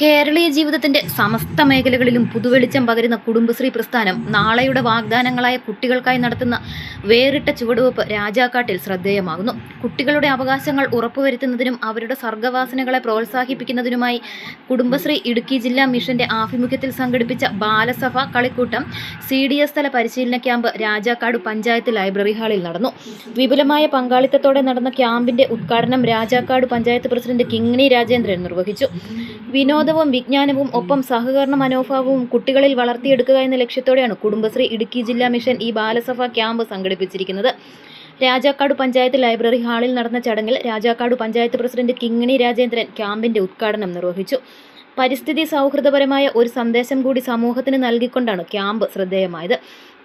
കേരളീയ ജീവിതത്തിന്റെ സമസ്ത മേഖലകളിലും പുതുവെളിച്ചം പകരുന്ന കുടുംബശ്രീ പ്രസ്ഥാനം നാളെയുടെ വാഗ്ദാനങ്ങളായ കുട്ടികൾക്കായി നടത്തുന്ന വേറിട്ട ചുവടുവെപ്പ് രാജാക്കാട്ടിൽ ശ്രദ്ധേയമാകുന്നു. കുട്ടികളുടെ അവകാശങ്ങൾ ഉറപ്പുവരുത്തുന്നതിനും അവരുടെ സർഗ്ഗവാസനകളെ പ്രോത്സാഹിപ്പിക്കുന്നതിനുമായി കുടുംബശ്രീ ഇടുക്കി ജില്ലാ മിഷന്റെ ആഭിമുഖ്യത്തിൽ സംഘടിപ്പിച്ച ബാലസഭ കളിക്കൂട്ടം CDS തല പരിശീലന ക്യാമ്പ് രാജാക്കാട് പഞ്ചായത്ത് ലൈബ്രറി ഹാളിൽ നടന്നു. വിപുലമായ പങ്കാളിത്തത്തോടെ നടന്ന ക്യാമ്പിന്റെ ഉദ്ഘാടനം രാജാക്കാട് പഞ്ചായത്ത് പ്രസിഡന്റ് കിങ്ങിണി രാജേന്ദ്രൻ നിർവഹിച്ചു. വിനോദവും വിജ്ഞാനവും ഒപ്പം സഹകരണ മനോഭാവവും കുട്ടികളിൽ വളർത്തിയെടുക്കുക എന്ന ലക്ഷ്യത്തോടെയാണ് കുടുംബശ്രീ ഇടുക്കി ജില്ലാ മിഷൻ ഈ ബാലസഭ ക്യാമ്പ് സംഘടിപ്പിച്ചിരിക്കുന്നത്. രാജാക്കാട് പഞ്ചായത്ത് ലൈബ്രറി ഹാളിൽ നടന്ന ചടങ്ങിൽ രാജാക്കാട് പഞ്ചായത്ത് പ്രസിഡന്റ് കിങ്ങിണി രാജേന്ദ്രൻ ക്യാമ്പിന്റെ ഉദ്ഘാടനം നിർവഹിച്ചു. പരിസ്ഥിതി സൗഹൃദപരമായ ഒരു സന്ദേശം കൂടി സമൂഹത്തിന് നൽകിക്കൊണ്ടാണ് ക്യാമ്പ് ശ്രദ്ധേയമായത്.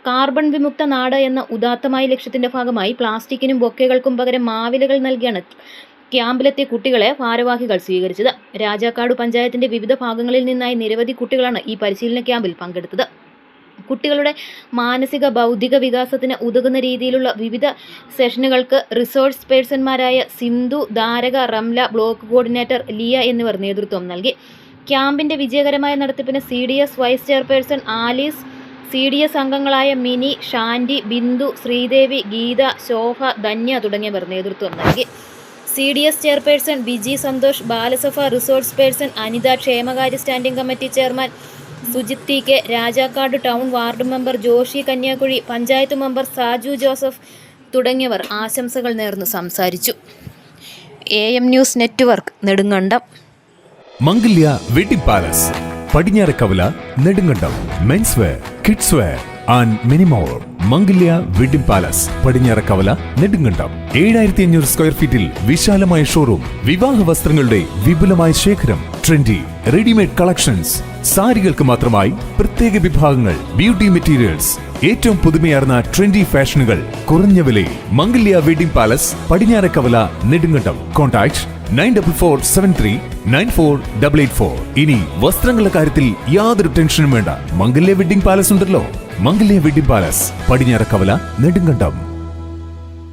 കാർബൺ വിമുക്ത നാട് എന്ന ഉദാത്തമായ ലക്ഷ്യത്തിന്റെ ഭാഗമായി പ്ലാസ്റ്റിക്കിനും ബൊക്കെകൾക്കും പകരം മാവിലകൾ നൽകിയാണ് ക്യാമ്പിലെത്തിയ കുട്ടികളെ ഭാരവാഹികൾ സ്വീകരിച്ചത്. രാജാക്കാട് പഞ്ചായത്തിന്റെ വിവിധ ഭാഗങ്ങളിൽ നിന്നായി നിരവധി കുട്ടികളാണ് ഈ പരിശീലന ക്യാമ്പിൽ പങ്കെടുത്തത്. കുട്ടികളുടെ മാനസിക ബൗദ്ധിക വികാസത്തിന് ഉതകുന്ന രീതിയിലുള്ള വിവിധ സെഷനുകൾക്ക് റിസോഴ്സ് പേഴ്സൺമാരായ സിന്ധു, ധാരക, റംല, ബ്ലോക്ക് കോർഡിനേറ്റർ ലിയ എന്നിവർ നേതൃത്വം നൽകി. ക്യാമ്പിന്റെ വിജയകരമായ നടത്തിപ്പിന് CDS vice chairperson Alice, CDS അംഗങ്ങളായ മിനി, ഷാൻഡി, ബിന്ദു, ശ്രീദേവി, ഗീത, ശോഭ, ധന്യ തുടങ്ങിയവർ നേതൃത്വം നൽകി. CDS chairperson Biji Santhosh, Balasabha resource person Anitha, ക്ഷേമകാര്യ standing committee chairman Sujith TK, Rajakkad town ward member Joshy Kanyakuzhi, panchayat member Saju Joseph തുടങ്ങിയവർ ആശംസകൾ നേർന്ന് സംസാരിച്ചു. AM news network, Nedumkandam. Mangalya wedding palace, Padinjarakkavala, Nedumkandam. Men's wear, kids wear and many more. Mangalya wedding palace, Padinjarakkavala, Nedumkandam. 7500 square ഫീറ്റിൽ വിശാലമായ ഷോറൂം, വിവാഹ വസ്ത്രങ്ങളുടെ വിപുലമായ ശേഖരം, ട്രെൻഡി റെഡിമെയ്ഡ് കളക്ഷൻസ്, സാരികൾക്ക് മാത്രമായി പ്രത്യേക വിഭാഗങ്ങൾ, ബ്യൂട്ടി മെറ്റീരിയൽസ്, ഏറ്റവും പുതുമയാർന്ന ട്രെൻഡി ഫാഷനുകൾ കുറഞ്ഞ വിലയിൽ. Mangalya wedding palace, Padinjarakkavala, Nedumkandam. Contact 9473948884. ഇനി വസ്ത്രങ്ങളുടെ കാര്യത്തിൽ യാതൊരു ടെൻഷനും വേണ്ട. മംഗല്യ വെഡിംഗ് പാലസ് ഉണ്ടല്ലോ. മംഗല്യ വെഡിംഗ് പാലസ്, പടിഞ്ഞാറക്കവല, നെടുങ്കണ്ടം.